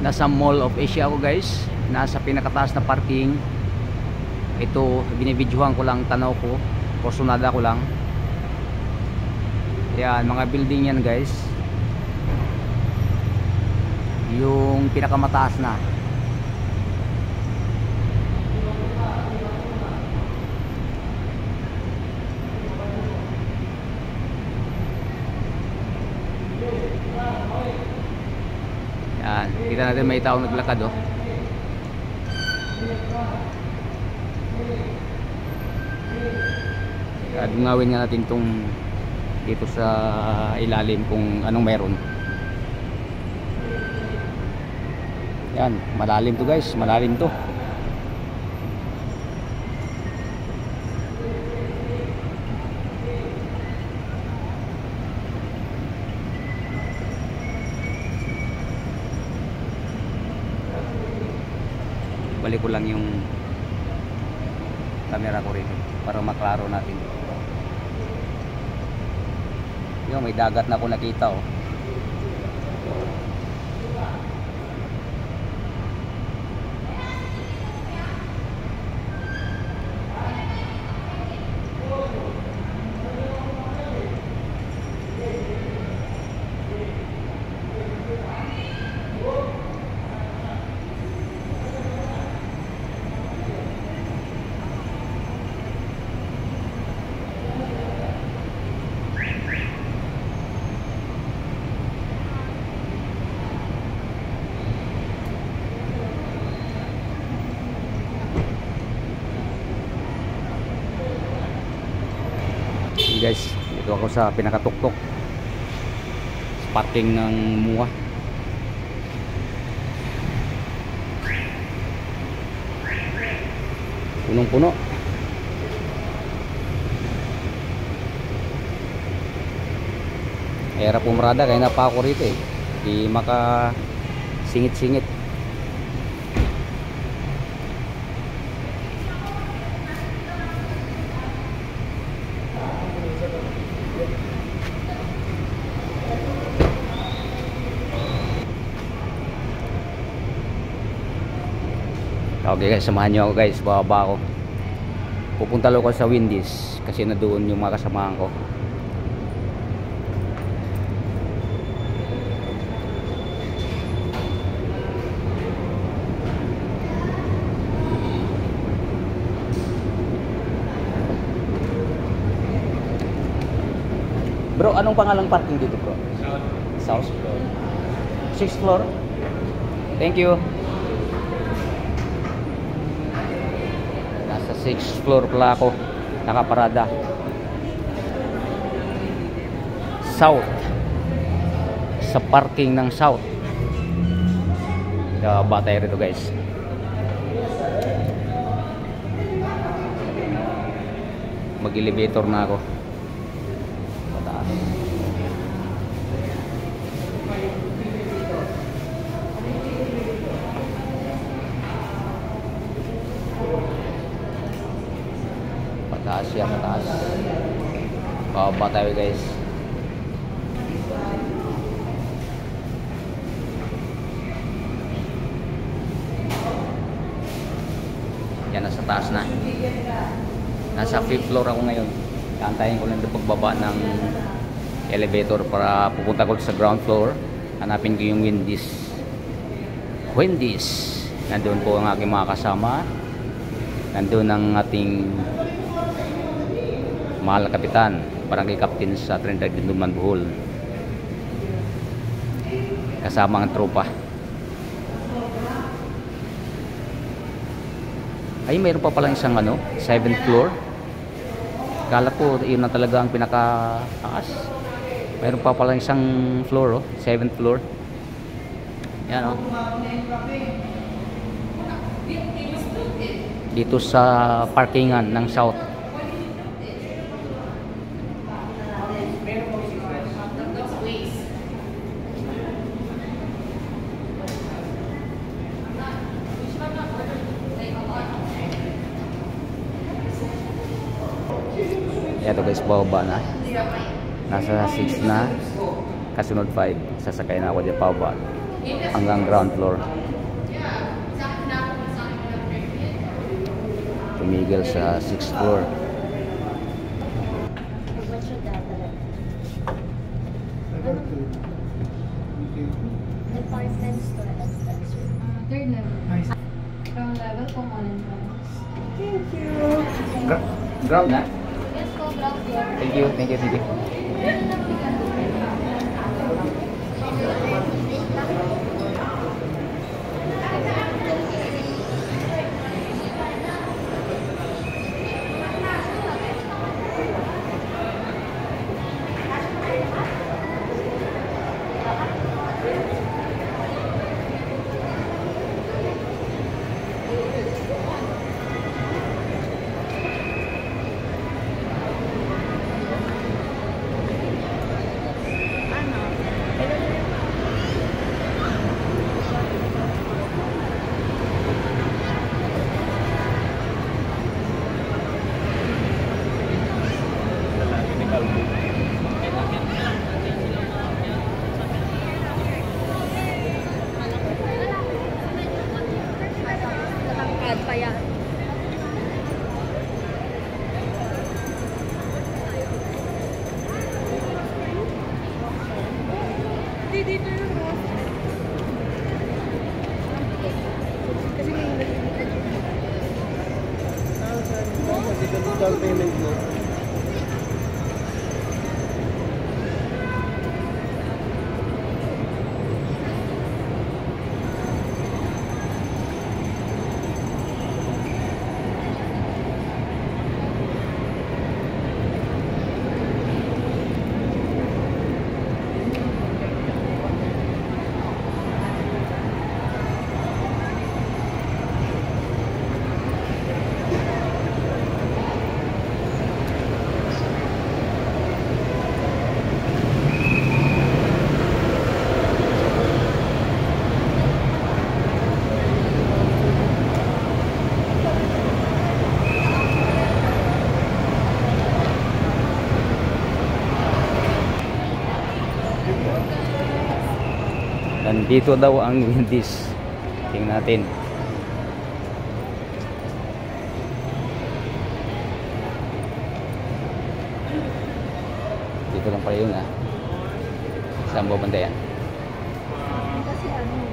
Nasa Mall of Asia ako guys, nasa pinakataas na parking. Ito binibidyohan ko lang, tanaw ko, porsunada ko lang. Yan, mga building yan guys, yung pinakamataas na. Yan, kita natin may taong naglakad oh. Dungawin nga natin tong dito sa ilalim kung anong meron. Yan, malalim to guys, malalim to. Balik ko lang yung camera ko rito para maklaro natin. Yung may dagat na ako nakita oh. Guys, dito ako sa pinakatuktok sa parking ng MUA. Punong-puno. Hirap pumarada kaya napa ako rito eh. Di maka singit-singit. Okay guys, samahan nyo ako guys, bababa ako. Pupunta lang ako sa Wendy's kasi na doon yung mga kasamahan ko. Bro, anong pangalang parking dito bro? South floor. 6th floor? Thank you. 6th floor pala ako nakaparada. South, sa parking ng South. Batay rito guys. Mag-elevator na ako pataas. Mataas siya, mataas. Bababa tayo guys. Yan, nasa taas na. Nasa 5th floor ako ngayon. Kaantayin ko lang doon pagbaba ng elevator para pupunta ko sa ground floor. Hanapin ko yung Wendy's. Nandun po ang aking mga kasama. Nandun ang ating mahal na kapitan, barangay captain sa Trinidad Dinduman, Bohol. Kasama ang tropa. Ay, mayroon pa palang isang 7th floor. Kala ko yun na talaga ang pinakataas. Mayroon pa palang isang floor 7th floor. Yan dito sa parkingan ng South. Ito guys, bababa na. Nasa 6 na. Kasunod 5. Sasakay na ako dyan pababa. hanggang ground floor. Tumigil sa 6th floor. Third level. Ground level, common and grounds. Thank you. Ground na? Yes po, ground floor. Thank you, thank you, thank you. Natangkad pa yan. Dito yung rose. Kasi ngayon Down payment mo. Nandito daw ang Wendy's. Tingnan natin. Dito lang pala yun, ah. Saan ba banda yan? kasi ano.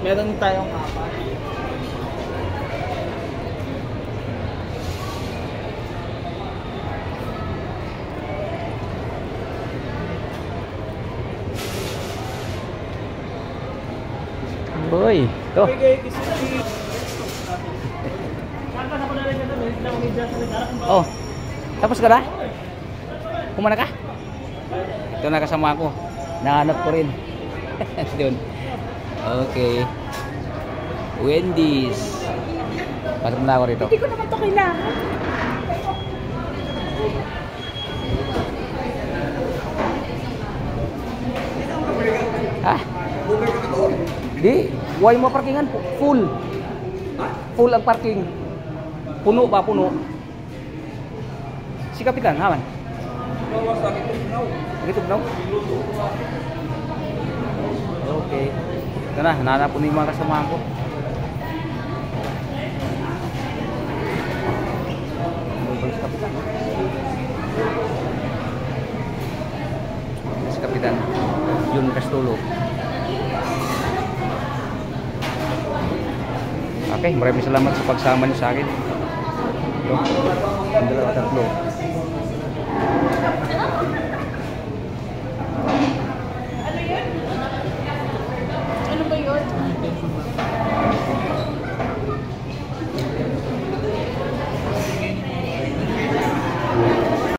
Meron tayong apat. Boy, to. Oh, tapos ka na? Kumana ka? Ito na kasama ko. Nahanap ko rin. Doon. Okay. Wendy's. Pasok na ako rito. Hindi ko naman ito kailangan. Ha? Di, why mo parkingan? Full. Full ang parking. Puno ba? Puno. Si Kapitan, haman. Gitugnaw. Okay. Ito na, hanap ko na yung mga kasamahan ko. kaibigan. Yun Castulo. Okay, maraming salamat sa pagsama niyo sa akin. Ito, yung dalawa, tatlo.